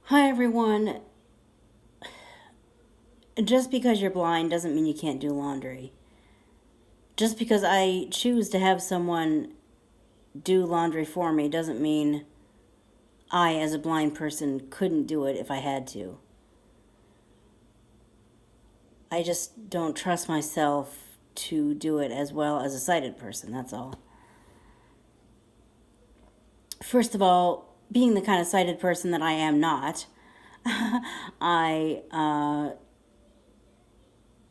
Hi everyone. Just because you're blind doesn't mean you can't do laundry. Just because I choose to have someone do laundry for me doesn't mean I, as a blind person, couldn't do it if I had to. I just don't trust myself to do it as well as a sighted person, that's all. First of all, being the kind of sighted person that I am not, I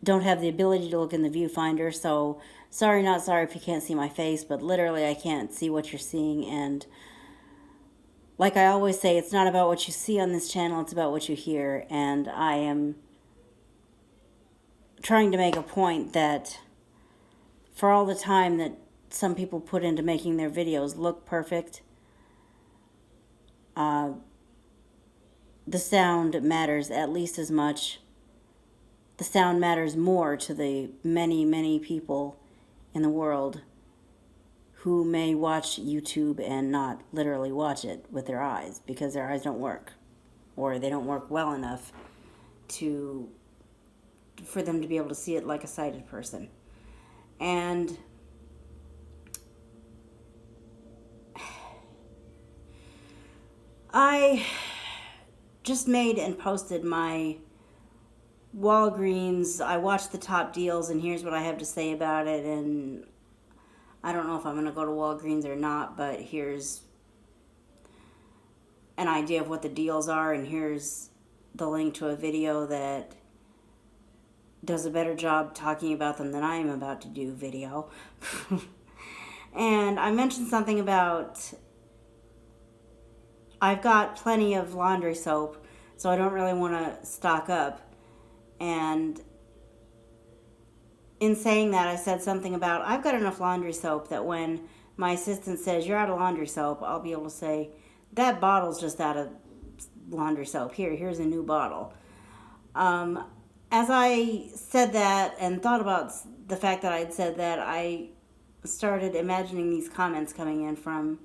don't have the ability to look in the viewfinder, so sorry, not sorry if you can't see my face, but literally I can't see what you're seeing. And like I always say, it's not about what you see on this channel, it's about what you hear. And I am trying to make a point that for all the time that some people put into making their videos look perfect, the sound matters at least as much. The sound matters more to the many, many people in the world who may watch YouTube and not literally watch it with their eyes because their eyes don't work, or they don't work well enough for them to be able to see it like a sighted person. And I just made and posted my Walgreens. I watched the top deals, and here's what I have to say about it. And I don't know if I'm going to go to Walgreens or not, but here's an idea of what the deals are, and here's the link to a video that does a better job talking about them than I am about to do video. And I mentioned something about I've got plenty of laundry soap, so I don't really want to stock up. And in saying that, I said something about I've got enough laundry soap that when my assistant says you're out of laundry soap, I'll be able to say that bottle's just out of laundry soap. Here's a new bottle. As I said that and thought about the fact that I'd said that, I started imagining these comments coming in from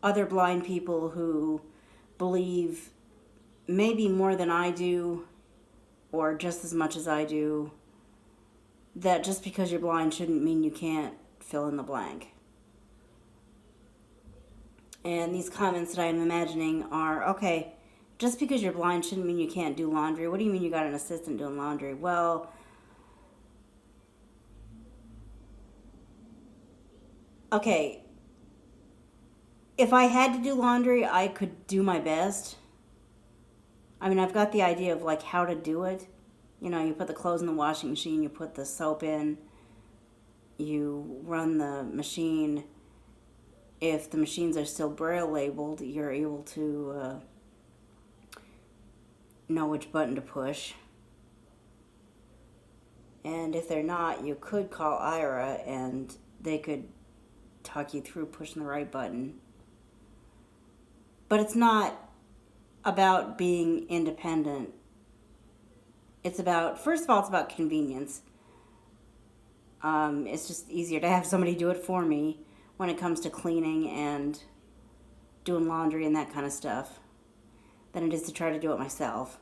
other blind people who believe maybe more than I do, or just as much as I do, that just because you're blind shouldn't mean you can't fill in the blank. And these comments that I'm imagining are, okay, just because you're blind shouldn't mean you can't do laundry. What do you mean you got an assistant doing laundry? Well, okay, if I had to do laundry, I could do my best. I mean, I've got the idea of like how to do it. You know, you put the clothes in the washing machine, you put the soap in, you run the machine. If the machines are still Braille labeled, you're able to know which button to push. And if they're not, you could call Ira and they could talk you through pushing the right button. But it's not about being independent. It's about, first of all, it's about convenience. It's just easier to have somebody do it for me when it comes to cleaning and doing laundry and that kind of stuff than it is to try to do it myself.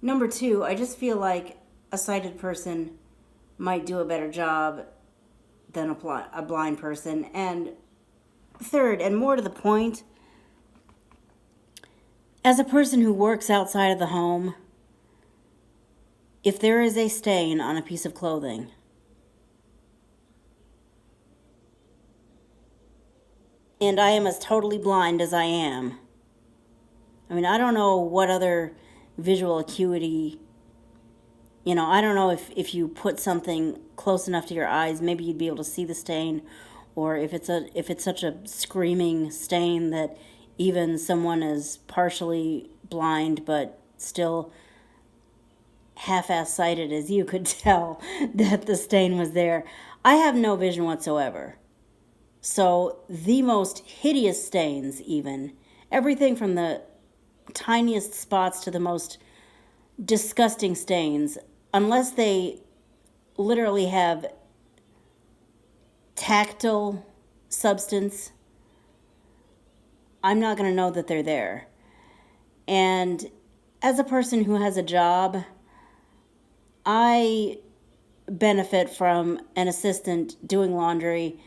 Number two, I just feel like a sighted person might do a better job than a blind person. And third, and more to the point, as a person who works outside of the home, if there is a stain on a piece of clothing, and I am as totally blind as I am, I mean, I don't know what other visual acuity, I don't know if you put something close enough to your eyes, maybe you'd be able to see the stain, or if it's such a screaming stain that even someone as partially blind but still half-ass sighted as you could tell that the stain was there. I have no vision whatsoever. So the most hideous stains, even, everything from the tiniest spots to the most disgusting stains, unless they literally have tactile substance, I'm not going to know that they're there. And as a person who has a job, I benefit from an assistant doing laundry.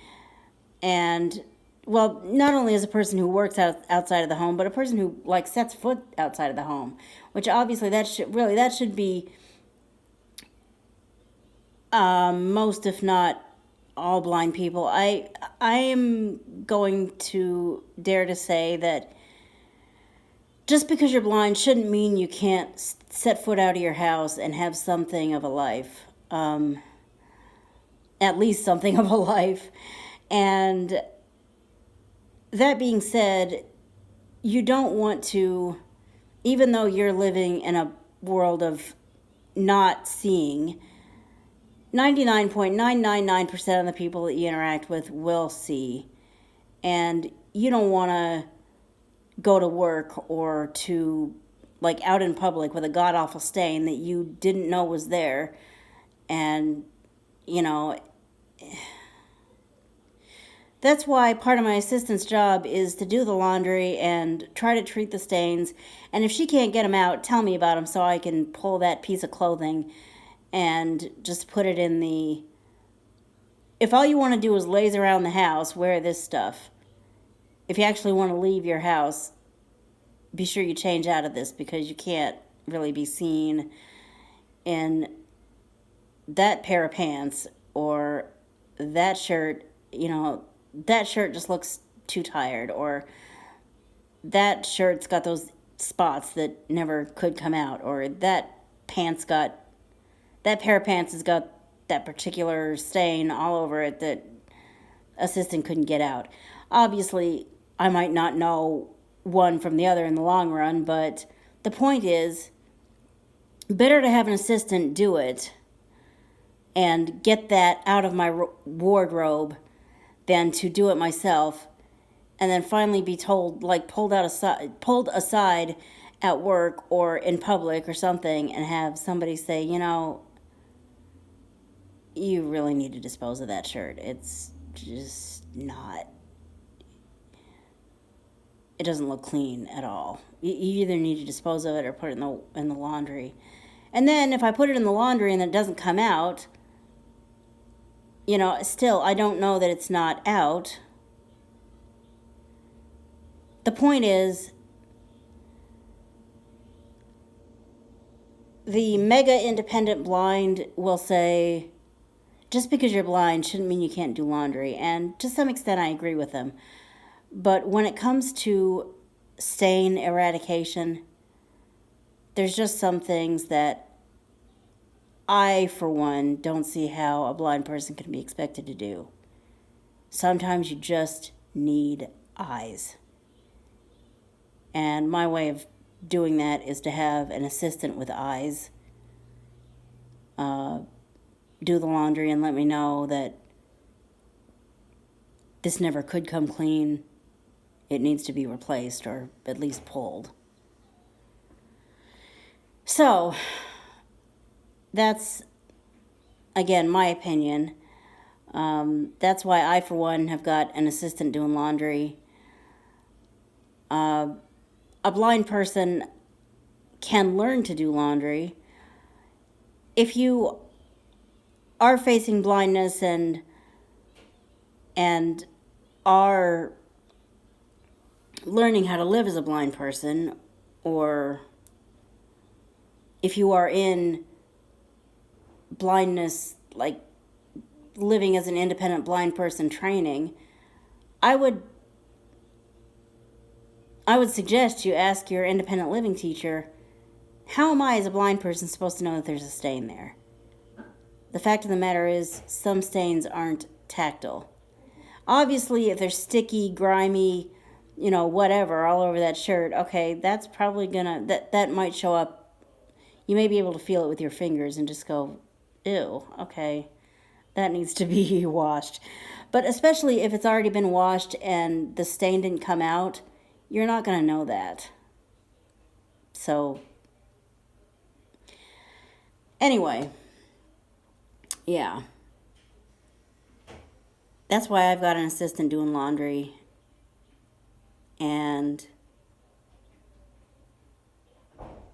And, well, not only as a person who works outside of the home, but a person who, like, sets foot outside of the home, which obviously that should be most, if not all, blind people. I am going to dare to say that just because you're blind shouldn't mean you can't set foot out of your house and have something of a life. At least something of a life. And that being said, you don't want to, even though you're living in a world of not seeing, 99.999% of the people that you interact with will see. And you don't want to go to work or to, like, out in public with a god-awful stain that you didn't know was there. And, you know, that's why part of my assistant's job is to do the laundry and try to treat the stains. And if she can't get them out, tell me about them so I can pull that piece of clothing and just put it in the... If all you want to do is laze around the house, wear this stuff. If you actually want to leave your house, be sure you change out of this, because you can't really be seen in that pair of pants or that shirt. You know, that shirt just looks too tired, or that shirt's got those spots that never could come out, or that pair of pants has got that particular stain all over it that assistant couldn't get out. Obviously, I might not know one from the other in the long run, but the point is, better to have an assistant do it and get that out of my wardrobe than to do it myself and then finally be told, like, pulled aside at work or in public or something, and have somebody say, you know, you really need to dispose of that shirt. It's just not... It doesn't look clean at all. You either need to dispose of it or put it in the laundry. And then if I put it in the laundry and it doesn't come out, you know, still, I don't know that it's not out. The point is, the mega independent blind will say, just because you're blind shouldn't mean you can't do laundry. And to some extent, I agree with them. But when it comes to stain eradication, there's just some things that I, for one, don't see how a blind person can be expected to do. Sometimes you just need eyes. And my way of doing that is to have an assistant with eyes do the laundry and let me know that this never could come clean. It needs to be replaced or at least pulled. So, that's, again, my opinion. That's why I, for one, have got an assistant doing laundry. A blind person can learn to do laundry. If you are facing blindness and are learning how to live as a blind person, or if you are in blindness, like living as an independent blind person training, I would suggest you ask your independent living teacher, how am I as a blind person supposed to know that there's a stain there? The fact of the matter is, some stains aren't tactile. Obviously, if they're sticky, grimy, you know, whatever, all over that shirt, okay, that's probably that might show up. You may be able to feel it with your fingers and just go, ew, okay, that needs to be washed. But especially if it's already been washed and the stain didn't come out, you're not going to know that. So, anyway, yeah. that's why I've got an assistant doing laundry. And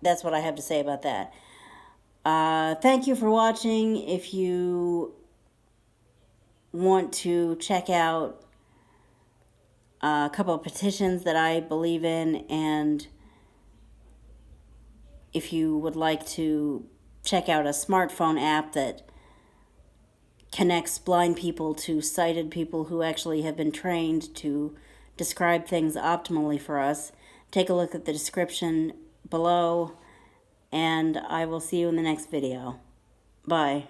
that's what I have to say about that. Thank you for watching. If you want to check out a couple of petitions that I believe in, and if you would like to check out a smartphone app that connects blind people to sighted people who actually have been trained to describe things optimally for us, take a look at the description below, and I will see you in the next video. Bye.